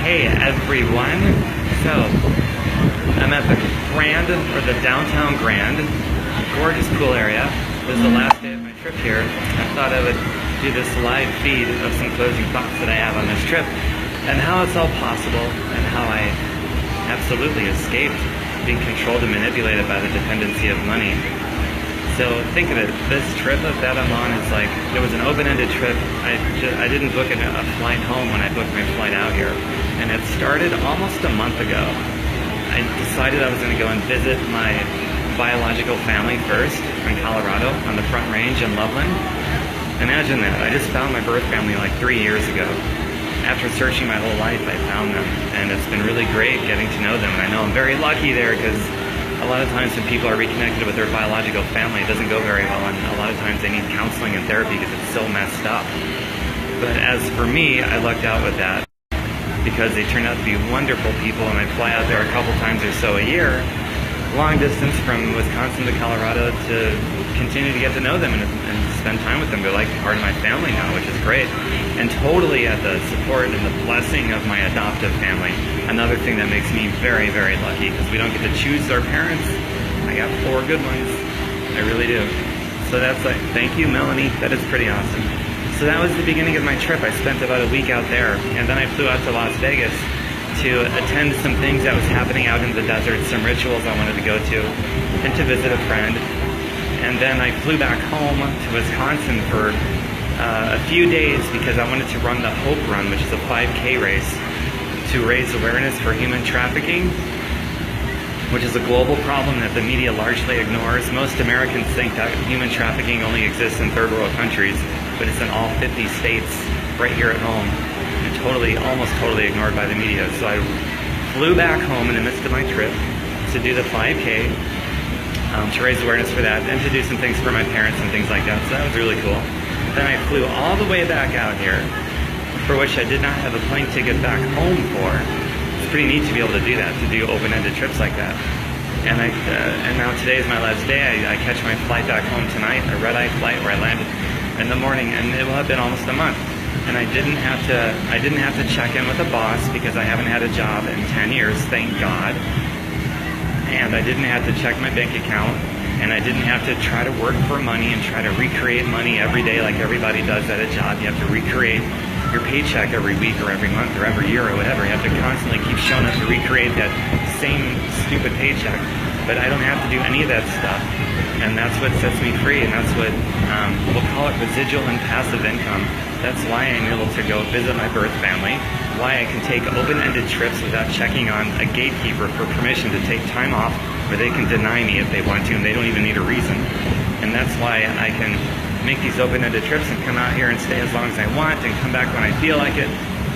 Hey everyone, so I'm at the Grand, or the downtown Grand, gorgeous cool area. This is the last day of my trip here. I thought I would do this live feed of some closing thoughts that I have on this trip and how it's all possible and how I absolutely escaped being controlled and manipulated by the dependency of money. So think of it, this trip that I'm on is like, it was an open-ended trip. I didn't book a flight home when I booked my flight out here. And it started almost a month ago. I decided I was going to go and visit my biological family first in Colorado on the Front Range in Loveland. Imagine that, I just found my birth family like 3 years ago. After searching my whole life, I found them. And it's been really great getting to know them. And I know I'm very lucky there because a lot of times when people are reconnected with their biological family, it doesn't go very well, and a lot of times they need counseling and therapy because it's so messed up. But as for me, I lucked out with that because they turned out to be wonderful people, and I fly out there a couple times or so a year, long distance from Wisconsin to Colorado, to continue to get to know them and spend time with them. They're like part of my family now, which is great. And totally at the support and the blessing of my adoptive family. Another thing that makes me very, very lucky, because we don't get to choose our parents. I got 4 good ones. I really do. So that's like, thank you, Melanie. That is pretty awesome. So that was the beginning of my trip. I spent about a week out there, and then I flew out to Las Vegas to attend some things that was happening out in the desert, some rituals I wanted to go to, and to visit a friend. And then I flew back home to Wisconsin for a few days because I wanted to run the Hope Run, which is a 5K race, to raise awareness for human trafficking, which is a global problem that the media largely ignores. Most Americans think that human trafficking only exists in third world countries, but it's in all 50 states right here at home, and almost totally ignored by the media. So I flew back home in the midst of my trip to do the 5K, to raise awareness for that, and to do some things for my parents and things like that. So that was really cool. Then I flew all the way back out here, for which I did not have a plane ticket back home for. It's pretty neat to be able to do that, to do open-ended trips like that. And now today is my last day. I catch my flight back home tonight, a red-eye flight where I landed in the morning, and it will have been almost a month. And I didn't have to check in with a boss because I haven't had a job in 10 years, thank God. And I didn't have to check my bank account, and I didn't have to try to work for money and try to recreate money every day like everybody does at a job. You have to recreate your paycheck every week or every month or every year or whatever. You have to constantly keep showing up to recreate that same stupid paycheck. But I don't have to do any of that stuff, and that's what sets me free, and that's what we'll call it residual and passive income. That's why I'm able to go visit my birth family, why I can take open-ended trips without checking on a gatekeeper for permission to take time off where they can deny me if they want to, and they don't even need a reason. And that's why I can make these open-ended trips and come out here and stay as long as I want and come back when I feel like it,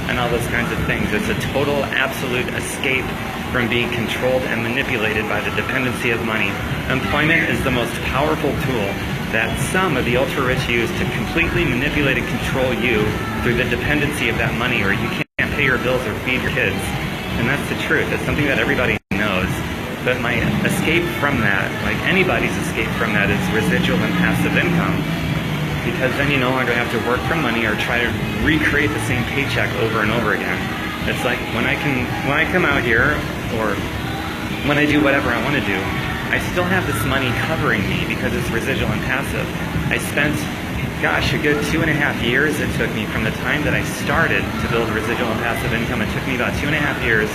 and all those kinds of things. It's a total, absolute escape from being controlled and manipulated by the dependency of money. Employment is the most powerful tool that some of the ultra-rich use to completely manipulate and control you through the dependency of that money, or you can't pay your bills or feed your kids. And that's the truth. It's something that everybody knows. But my escape from that, like anybody's escape from that, is residual and passive income. Because then you no longer have to work for money or try to recreate the same paycheck over and over again. It's like when I come out here, or when I do whatever I want to do, I still have this money covering me because it's residual and passive. I spent, gosh, a good 2.5 years it took me from the time that I started to build residual and passive income. It took me about 2.5 years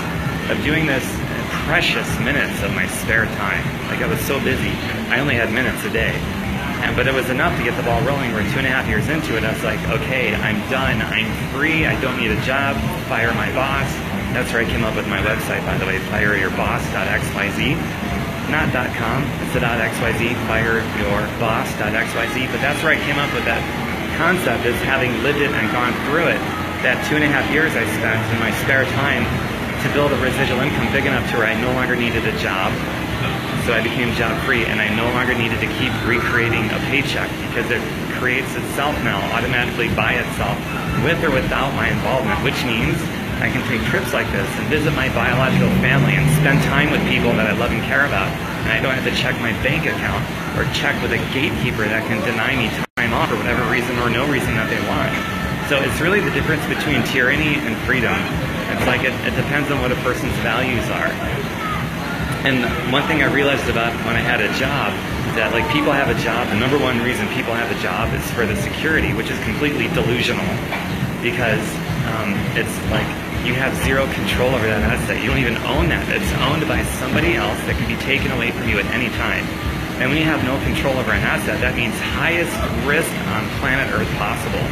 of doing this in precious minutes of my spare time. Like, I was so busy, I only had minutes a day. But it was enough to get the ball rolling. We're 2.5 years into it. I was like, okay, I'm done. I'm free. I don't need a job. Fire my boss. That's where I came up with my website, by the way, fireyourboss.xyz. Not .com, it's a .xyz, fireyourboss.xyz. But that's where I came up with that concept, is having lived it and gone through it. That 2.5 years I spent in my spare time to build a residual income big enough to where I no longer needed a job. So I became job free, and I no longer needed to keep recreating a paycheck because it creates itself now automatically by itself, with or without my involvement, which means I can take trips like this and visit my biological family and spend time with people that I love and care about, and I don't have to check my bank account or check with a gatekeeper that can deny me time off for whatever reason or no reason that they want. So it's really the difference between tyranny and freedom. And It's like it depends on what a person's values are. And one thing I realized about when I had a job is that like people have a job. The number one reason people have a job is for the security, which is completely delusional, because it's like you have zero control over that asset. You don't even own that. It's owned by somebody else that can be taken away from you at any time. And when you have no control over an asset, that means highest risk on planet Earth possible.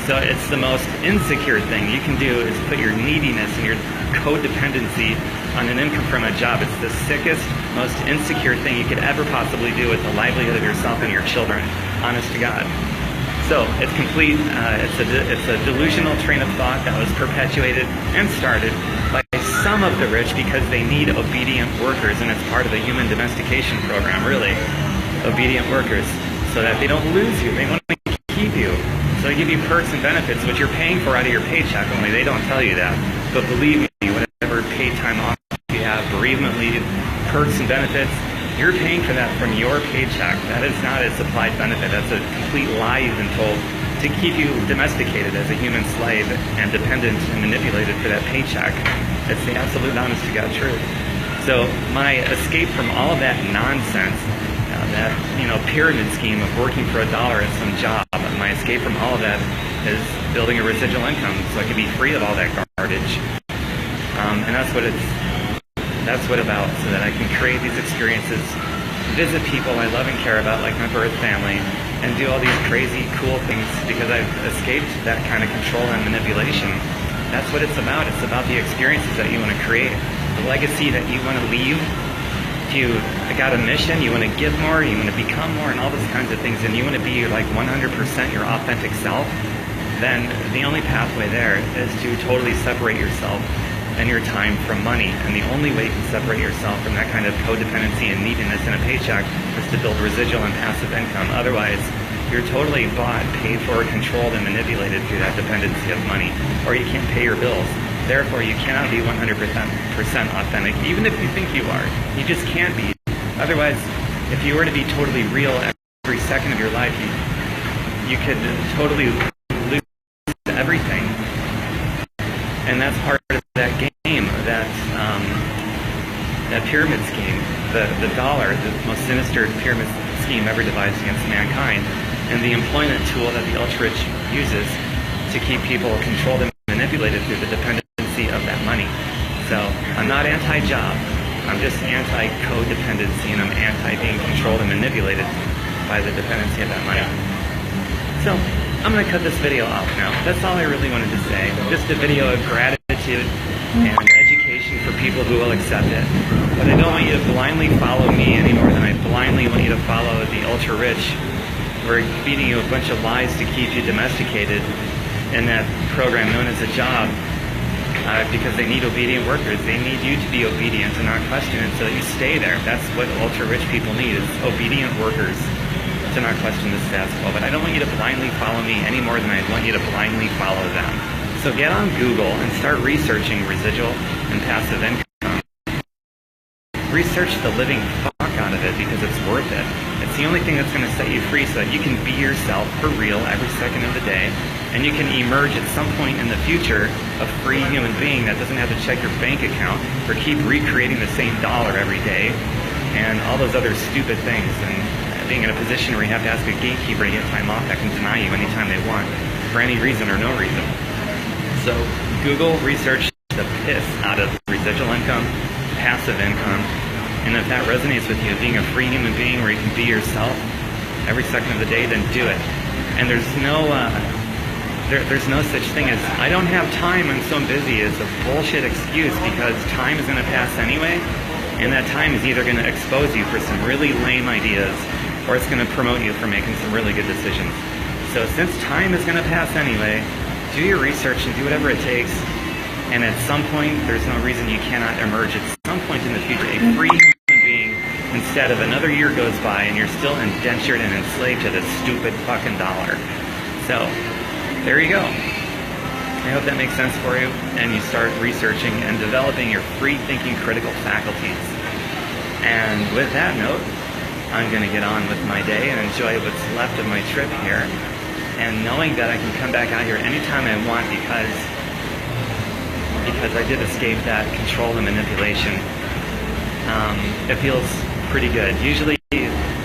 So it's the most insecure thing you can do is put your neediness and your codependency on an income from a job. It's the sickest, most insecure thing you could ever possibly do with the livelihood of yourself and your children, honest to God. So it's complete, it's a delusional train of thought that was perpetuated and started by some of the rich because they need obedient workers, and it's part of the human domestication program, really. Obedient workers, so that they don't lose you, they want to keep you. So they give you perks and benefits, which you're paying for out of your paycheck, only they don't tell you that. But believe me, whatever paid time off you have, bereavement leave, perks and benefits, you're paying for that from your paycheck. That is not a supplied benefit. That's a complete lie you've been told to keep you domesticated as a human slave and dependent and manipulated for that paycheck. It's the absolute honest to God truth. So my escape from all of that nonsense, that pyramid scheme of working for $1 at some job, my escape from all of that is building a residual income so I can be free of all that garbage. And that's what it's about, so that I can create these experiences, visit people I love and care about, like my birth family, and do all these crazy, cool things because I've escaped that kind of control and manipulation. That's what it's about. It's about the experiences that you want to create, the legacy that you want to leave. If you got a mission, you want to give more, you want to become more, and all those kinds of things, and you want to be like 100% your authentic self, then the only pathway there is to totally separate yourself and your time from money. And the only way you can separate yourself from that kind of codependency and neediness in a paycheck is to build residual and passive income. Otherwise, you're totally bought, paid for, controlled, and manipulated through that dependency of money, or you can't pay your bills. Therefore, you cannot be 100% authentic, even if you think you are. You just can't be. Otherwise, if you were to be totally real every second of your life, you could totally lose everything. And that's part of that game, that pyramid scheme, the dollar, the most sinister pyramid scheme ever devised against mankind, and the employment tool that the ultra-rich uses to keep people controlled and manipulated through the dependency of that money. So I'm not anti-job, I'm just anti-codependency, and I'm anti-being controlled and manipulated by the dependency of that money. So I'm going to cut this video off now. That's all I really wanted to say. Just a video of gratitude and education for people who will accept it. But I don't want you to blindly follow me any more than I blindly want you to follow the ultra-rich, who are feeding you a bunch of lies to keep you domesticated in that program known as a job, because they need obedient workers. They need you to be obedient and not question it so that you stay there. That's what ultra-rich people need, is obedient workers to not question the status quo. But I don't want you to blindly follow me any more than I want you to blindly follow them. So get on Google and start researching residual and passive income. Research the living fuck out of it, because it's worth it. It's the only thing that's going to set you free so that you can be yourself for real every second of the day, and you can emerge at some point in the future a free human being that doesn't have to check your bank account or keep recreating the same dollar every day and all those other stupid things, and being in a position where you have to ask a gatekeeper to get time off that can deny you anytime they want for any reason or no reason. So Google, research the piss out of residual income, passive income, and if that resonates with you, being a free human being where you can be yourself every second of the day, then do it. And there's no such thing as, I don't have time, I'm so busy, is a bullshit excuse, because time is going to pass anyway, and that time is either going to expose you for some really lame ideas, or it's going to promote you for making some really good decisions. So since time is going to pass anyway, do your research and do whatever it takes, and at some point, there's no reason you cannot emerge at some point in the future a free human being, instead of another year goes by and you're still indentured and enslaved to this stupid fucking dollar. So there you go. I hope that makes sense for you, and you start researching and developing your free-thinking critical faculties. And with that note, I'm going to get on with my day and enjoy what's left of my trip here, and knowing that I can come back out here anytime I want, because because I did escape that control and manipulation. It feels pretty good. Usually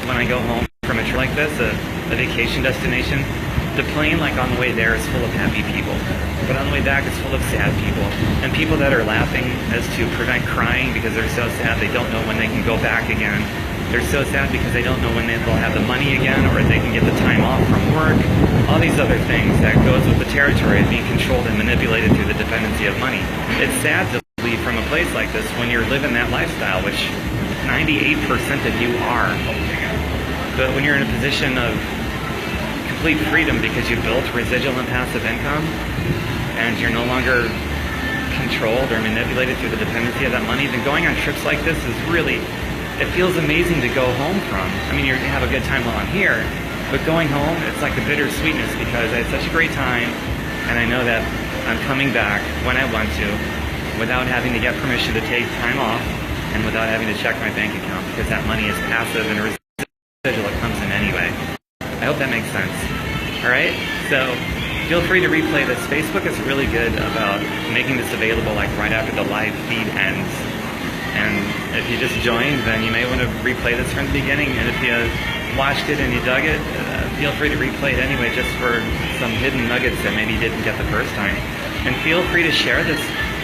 when I go home from a trip like this, a vacation destination, the plane, like on the way there, is full of happy people. But on the way back, it's full of sad people. And people that are laughing as to prevent crying because they're so sad they don't know when they can go back again. They're so sad because they don't know when they'll have the money again, or if they can get the time off from work. All these other things that goes with the territory of being controlled and manipulated through the dependency of money. It's sad to leave from a place like this when you're living that lifestyle, which 98% of you are. But when you're in a position of complete freedom because you built residual and passive income, and you're no longer controlled or manipulated through the dependency of that money, then going on trips like this is really, it feels amazing to go home from. I mean, you have a good time while I'm here, but going home, it's like a bittersweetness because I had such a great time, and I know that I'm coming back when I want to, without having to get permission to take time off, and without having to check my bank account, because that money is passive and residual, it comes in anyway. I hope that makes sense. Alright, so feel free to replay this. Facebook is really good about making this available like right after the live feed ends. And if you just joined, then you may want to replay this from the beginning. And if you watched it and you dug it, feel free to replay it anyway, just for some hidden nuggets that maybe you didn't get the first time. And feel free to share this.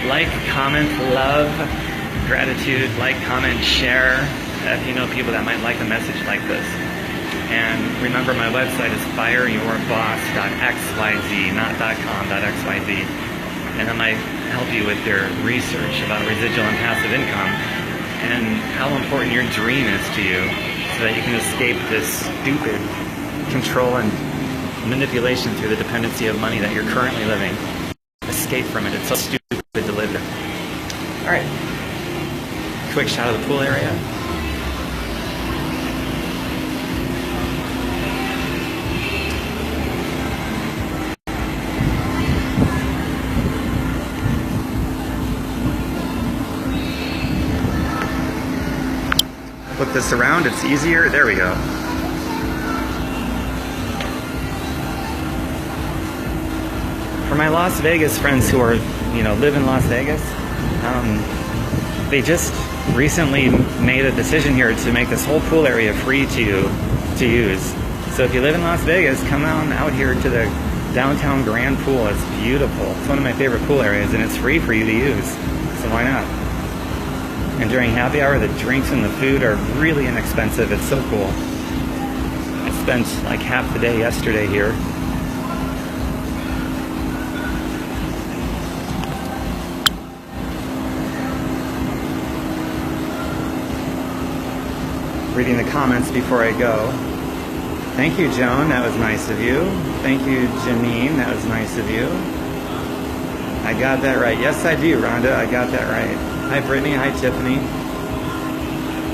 Like, comment, love, gratitude, like, comment, share, if you know people that might like a message like this. And remember, my website is fireyyourboss.xyz, not .com.xyz. And I might help you with your research about residual and passive income and how important your dream is to you, so that you can escape this stupid control and manipulation through the dependency of money that you're currently living. Escape from it. It's so stupid to live in. All right. Quick shot of the pool area. Flip this around, it's easier. There we go. For my Las Vegas friends who are, live in Las Vegas, they just recently made a decision here to make this whole pool area free to use. So if you live in Las Vegas, come on out here to the downtown Grand Pool. It's beautiful. It's one of my favorite pool areas, and it's free for you to use. So why not? And during happy hour, the drinks and the food are really inexpensive. It's so cool. I spent like half the day yesterday here. Reading the comments before I go. Thank you, Joan. That was nice of you. Thank you, Janine. That was nice of you. I got that right. Yes, I do, Rhonda. I got that right. Hi, Brittany. Hi, Tiffany.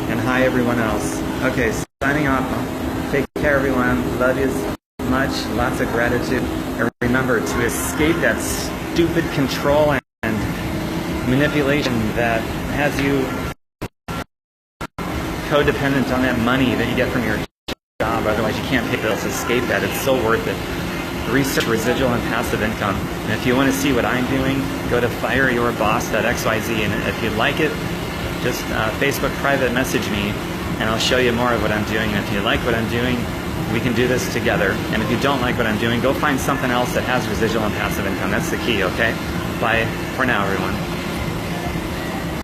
And hi, everyone else. Okay, signing off. Take care, everyone. Love you much. Lots of gratitude. And remember to escape that stupid control and manipulation that has you codependent on that money that you get from your job. Otherwise, you can't pay bills. Escape that. It's so worth it. Research residual and passive income. And if you want to see what I'm doing, go to fireyyourboss.xyz. And if you like it, just Facebook private message me, and I'll show you more of what I'm doing. And if you like what I'm doing, we can do this together. And if you don't like what I'm doing, go find something else that has residual and passive income. That's the key, okay? Bye for now, everyone.